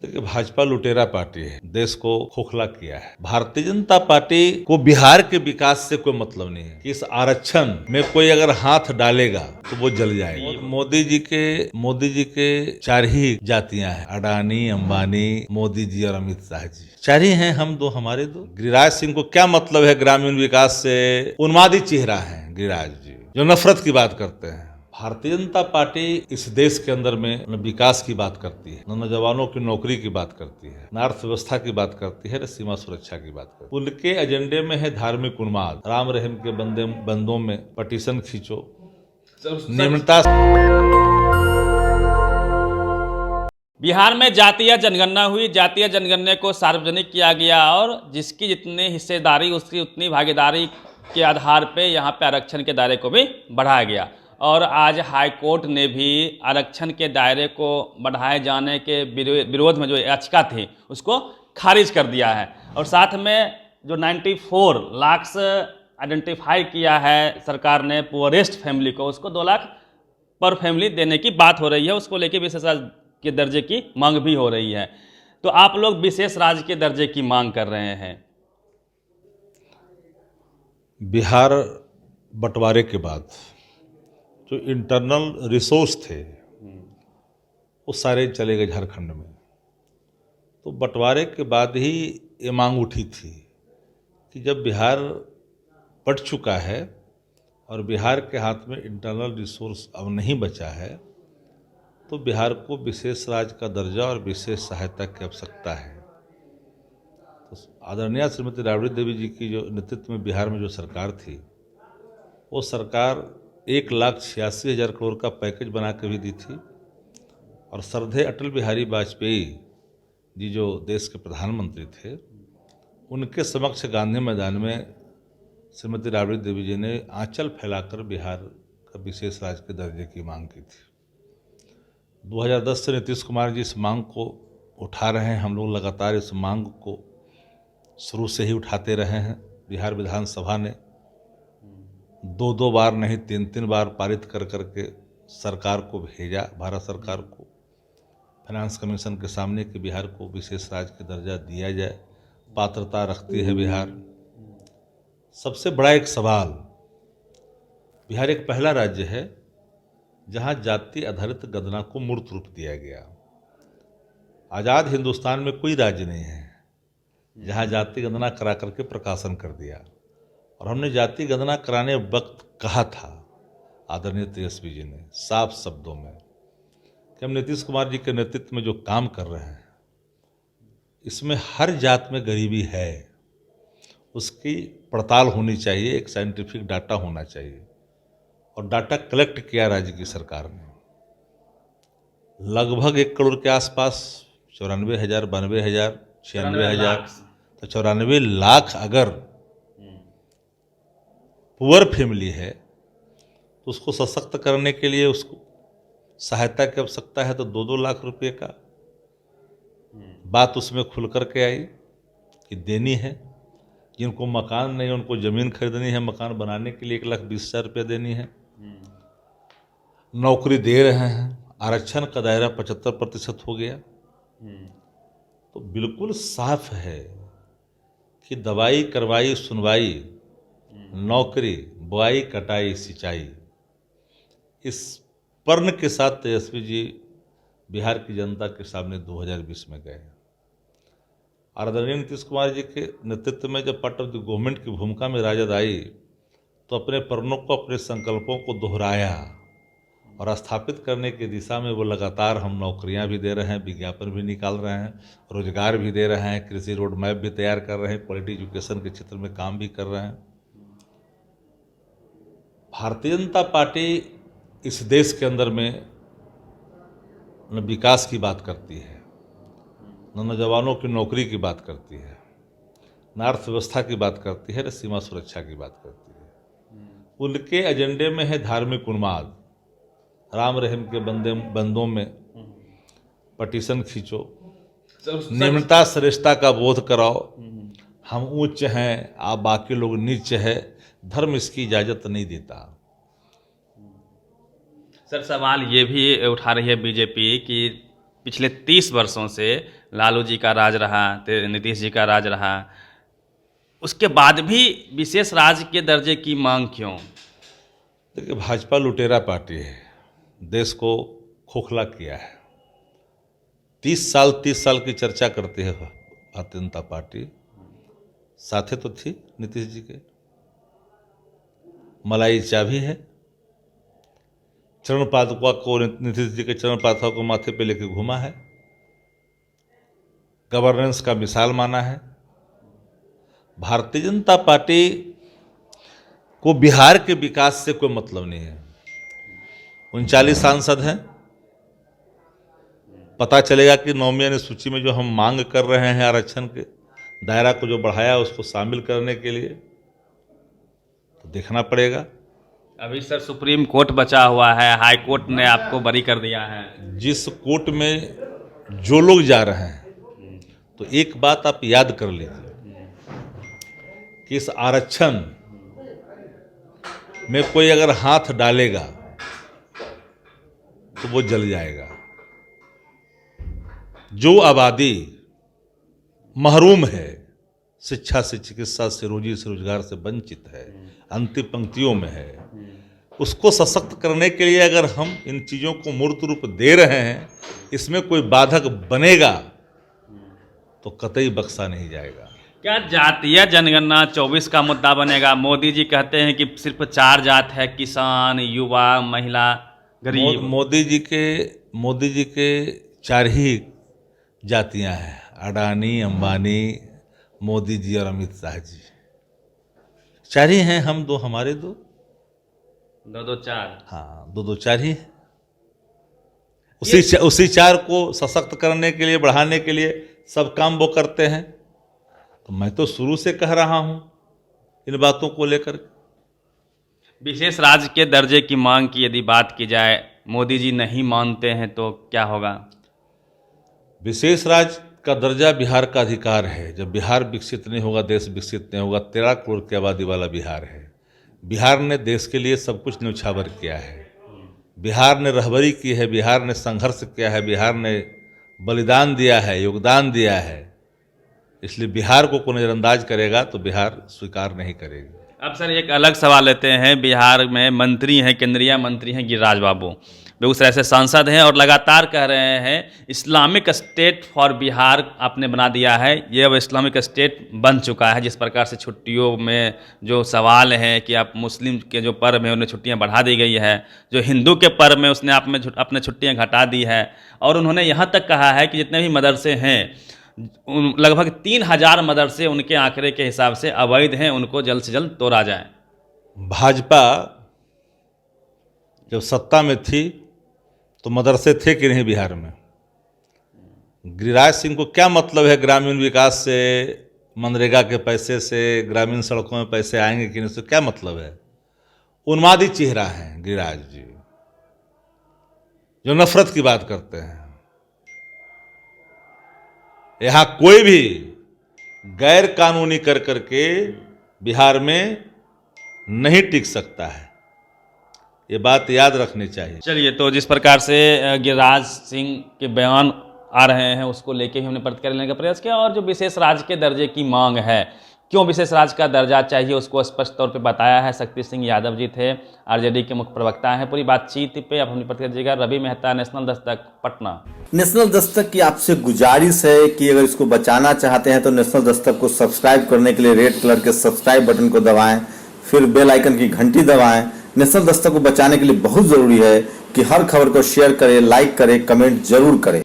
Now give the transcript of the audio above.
देखिए, भाजपा लुटेरा पार्टी है, देश को खोखला किया है। भारतीय जनता पार्टी को बिहार के विकास से कोई मतलब नहीं है कि इस आरक्षण में कोई अगर हाथ डालेगा तो वो जल जाएगा। मोदी जी के 4 ही जातियां हैं, अडानी, अंबानी, मोदी जी और अमित शाह जी। 4 ही हैं, हम दो, हमारे दो। गिरिराज सिंह को क्या मतलब है ग्रामीण विकास से? उन्मादी चेहरा है गिरिराज जी, जो नफरत की बात करते हैं। भारतीय जनता पार्टी इस देश के अंदर में न विकास की बात करती है, न नौजवानों की नौकरी की बात करती है, न अर्थव्यवस्था की बात करती है, न सीमा सुरक्षा की बात करती है। उनके एजेंडे में है धार्मिक उन्माद, राम रहीम के बंदों में पटिशन खींचो, निम्नता। बिहार में जातीय जनगणना हुई। जातीय जनगणना को सार्वजनिक किया गया और जिसकी जितनी हिस्सेदारी उसकी उतनी भागीदारी के आधार पे यहाँ पे आरक्षण के दायरे को भी बढ़ाया गया। और आज हाई कोर्ट ने भी आरक्षण के दायरे को बढ़ाए जाने के विरोध में जो याचिका थी उसको खारिज कर दिया है। और साथ में जो 94 लाख आइडेंटिफाई किया है सरकार ने पुअरेस्ट फैमिली को, उसको 2 लाख पर फैमिली देने की बात हो रही है। उसको लेके विशेष राज्य के दर्जे की मांग भी हो रही है। तो आप लोग विशेष राज्य के दर्जे की मांग कर रहे हैं। बिहार बंटवारे के बाद जो इंटरनल रिसोर्स थे वो सारे चले गए झारखंड में। तो बंटवारे के बाद ही ये मांग उठी थी कि जब बिहार बट चुका है और बिहार के हाथ में इंटरनल रिसोर्स अब नहीं बचा है, तो बिहार को विशेष राज्य का दर्जा और विशेष सहायता की आवश्यकता है। तो आदरणीय श्रीमती राबड़ी देवी जी की जो नेतृत्व में बिहार में जो सरकार थी, वो सरकार 1,86,000 करोड़ का पैकेज बना के भी दी थी। और श्रद्धेय अटल बिहारी वाजपेयी जी जो देश के प्रधानमंत्री थे, उनके समक्ष गांधी मैदान में श्रीमती राबड़ी देवी जी ने आंचल फैलाकर बिहार का विशेष राज्य के दर्जे की मांग की थी। 2010 से नीतीश कुमार जी इस मांग को उठा रहे हैं। हम लोग लगातार इस मांग को शुरू से ही उठाते रहे हैं। बिहार विधानसभा ने 2 बार नहीं 3 बार पारित कर करके सरकार को भेजा, भारत सरकार को, फाइनेंस कमीशन के सामने कि बिहार को विशेष राज्य का दर्जा दिया जाए। पात्रता रखती है बिहार। सबसे बड़ा एक सवाल, बिहार एक पहला राज्य है जहां जाति आधारित गणना को मूर्त रूप दिया गया। आज़ाद हिंदुस्तान में कोई राज्य नहीं है जहां जाति गणना करा करके प्रकाशन कर दिया। और हमने जाति गणना कराने वक्त कहा था आदरणीय तेजस्वी जी ने साफ शब्दों में कि हम नीतीश कुमार जी के नेतृत्व में जो काम कर रहे हैं, इसमें हर जात में गरीबी है, उसकी पड़ताल होनी चाहिए, एक साइंटिफिक डाटा होना चाहिए। और डाटा कलेक्ट किया राज्य की सरकार ने। लगभग 1 करोड़ के आसपास 94,000, 92,000, 96,000, तो 94 लाख अगर पुअर फैमिली है तो उसको सशक्त करने के लिए उसको सहायता की आवश्यकता है। तो 2-2 लाख रुपए का बात उसमें खुल करके आई कि देनी है। जिनको मकान नहीं, उनको ज़मीन खरीदनी है, मकान बनाने के लिए 1,20,000 रुपये देनी है। नौकरी दे रहे हैं। आरक्षण का दायरा 75% हो गया। तो बिल्कुल साफ है कि दवाई, करवाई, सुनवाई, नौकरी, बुआई, कटाई, सिंचाई, इस पर्ण के साथ तेजस्वी जी बिहार की जनता के सामने 2020 में गए। आदरणीय नीतीश कुमार जी के नेतृत्व में जब पार्ट ऑफ द गवर्नमेंट की भूमिका में राजद आई, तो अपने पर्णों को, अपने संकल्पों को दोहराया और स्थापित करने की दिशा में वो लगातार हम नौकरियां भी दे रहे हैं, विज्ञापन भी निकाल रहे हैं, रोजगार भी दे रहे हैं, कृषि रोड मैप भी तैयार कर रहे हैं, क्वालिटी एजुकेशन के क्षेत्र में काम भी कर रहे हैं। भारतीय जनता पार्टी इस देश के अंदर में न विकास की बात करती है, न नौजवानों की नौकरी की बात करती है, न अर्थव्यवस्था की बात करती है, न सीमा सुरक्षा की बात करती है। उनके एजेंडे में है धार्मिक उन्माद, राम रहीम के बंदों में पटिशन खींचो, निम्नता श्रेष्ठता का बोध कराओ, हम उच्च हैं, आप बाकी लोग नीच है, धर्म इसकी इजाजत नहीं देता। सर, सवाल ये भी उठा रही है बीजेपी कि पिछले 30 वर्षों से लालू जी का राज रहा, नीतीश जी का राज रहा, उसके बाद भी विशेष राज्य के दर्जे की मांग क्यों? देखिए, भाजपा लुटेरा पार्टी है, देश को खोखला किया है। 30 साल की चर्चा करती है भारतीय जनता पार्टी, साथे तो थी नीतीश जी के। मलाई चाबी है, चरण पादुका को, नीतीश जी के चरण पादुका को माथे पे लेके घूमा है, गवर्नेंस का मिसाल माना है। भारतीय जनता पार्टी को बिहार के विकास से कोई मतलब नहीं है। 39 सांसद हैं, पता चलेगा कि 9वीं अनुसूची में जो हम मांग कर रहे हैं आरक्षण के दायरा को जो बढ़ाया उसको शामिल करने के लिए, तो देखना पड़ेगा। अभी सर सुप्रीम कोर्ट बचा हुआ है, हाई कोर्ट ने आपको बरी कर दिया है। जिस कोर्ट में जो लोग जा रहे हैं, तो एक बात आप याद कर लीजिए कि इस आरक्षण में कोई अगर हाथ डालेगा तो वो जल जाएगा। जो आबादी महरूम है, शिक्षा से, चिकित्सा से, रोजी से, रोजगार से वंचित है, अंतिम पंक्तियों में है, उसको सशक्त करने के लिए अगर हम इन चीज़ों को मूर्त रूप दे रहे हैं, इसमें कोई बाधक बनेगा तो कतई बख्शा नहीं जाएगा। क्या जातीय जनगणना 24 का मुद्दा बनेगा? मोदी जी कहते हैं कि सिर्फ 4 जात है, किसान, युवा, महिला, गरीब। मोदी जी के 4 ही जातियां हैं, अडानी, अंबानी, मोदी जी और अमित शाह जी। 4 ही हैं, हम 2, हमारे 2, 2 4। हाँ, 2 4 ही है। उसी 4 को सशक्त करने के लिए, बढ़ाने के लिए सब काम वो करते हैं। तो मैं तो शुरू से कह रहा हूं इन बातों को लेकर। विशेष राज्य के दर्जे की मांग की यदि बात की जाए, मोदी जी नहीं मानते हैं तो क्या होगा? विशेष राज्य का दर्जा बिहार का अधिकार है। जब बिहार विकसित नहीं होगा, देश विकसित नहीं होगा। 13 करोड़ की आबादी वाला बिहार है। बिहार ने देश के लिए सब कुछ न्यौछावर किया है। बिहार ने रहबरी की है, बिहार ने संघर्ष किया है, बिहार ने बलिदान दिया है, योगदान दिया है। इसलिए बिहार को कोई नजरअंदाज करेगा तो बिहार स्वीकार नहीं करेगी। अब सर एक अलग सवाल लेते हैं। बिहार में मंत्री हैं, केंद्रीय मंत्री हैं गिरिराज बाबू, बेगूसराय से सांसद हैं और लगातार कह रहे हैं इस्लामिक स्टेट फॉर बिहार आपने बना दिया है। ये अब इस्लामिक स्टेट बन चुका है। जिस प्रकार से छुट्टियों में जो सवाल है कि आप मुस्लिम के जो पर्व है उन्हें छुट्टियां बढ़ा दी गई है, जो हिंदू के पर्व में उसने अपने छुट्टियां घटा दी है। और उन्होंने यहाँ तक कहा है कि जितने भी मदरसे हैं, लगभग 3000 मदरसे उनके आंकड़े के हिसाब से अवैध हैं, उनको जल्द से जल्द तोड़ा जाए। भाजपा जब सत्ता में थी तो मदरसे थे कि नहीं बिहार में? गिरिराज सिंह को क्या मतलब है ग्रामीण विकास से, मनरेगा के पैसे से ग्रामीण सड़कों में पैसे आएंगे कि नहीं, उससे क्या मतलब है? उन्मादी चेहरा है गिरिराज जी, जो नफरत की बात करते हैं। यहां कोई भी गैर कानूनी कर करके बिहार में नहीं टिक सकता है, ये बात याद रखनी चाहिए। चलिए, तो जिस प्रकार से गिरिराज सिंह के बयान आ रहे हैं उसको लेके ही हमने प्रतिक्रिया लेने का प्रयास किया। और जो विशेष राज्य के दर्जे की मांग है, क्यों विशेष राज्य का दर्जा चाहिए, उसको स्पष्ट तौर पे बताया है। शक्ति सिंह यादव जी थे, आरजेडी के मुख्य प्रवक्ता हैं। पूरी बातचीत पे आप अपनी प्रतिक्रिया दीजिएगा। रवि मेहता, नेशनल दस्तक, पटना। नेशनल दस्तक की आपसे गुजारिश है कि अगर इसको बचाना चाहते हैं तो नेशनल दस्तक को सब्सक्राइब करने के लिए रेड कलर के सब्सक्राइब बटन को दबाएं, फिर बेल आइकन की घंटी दबाएं। नेशनल दस्तक को बचाने के लिए बहुत जरूरी है कि हर खबर को शेयर करें, लाइक करें, कमेंट जरूर करें।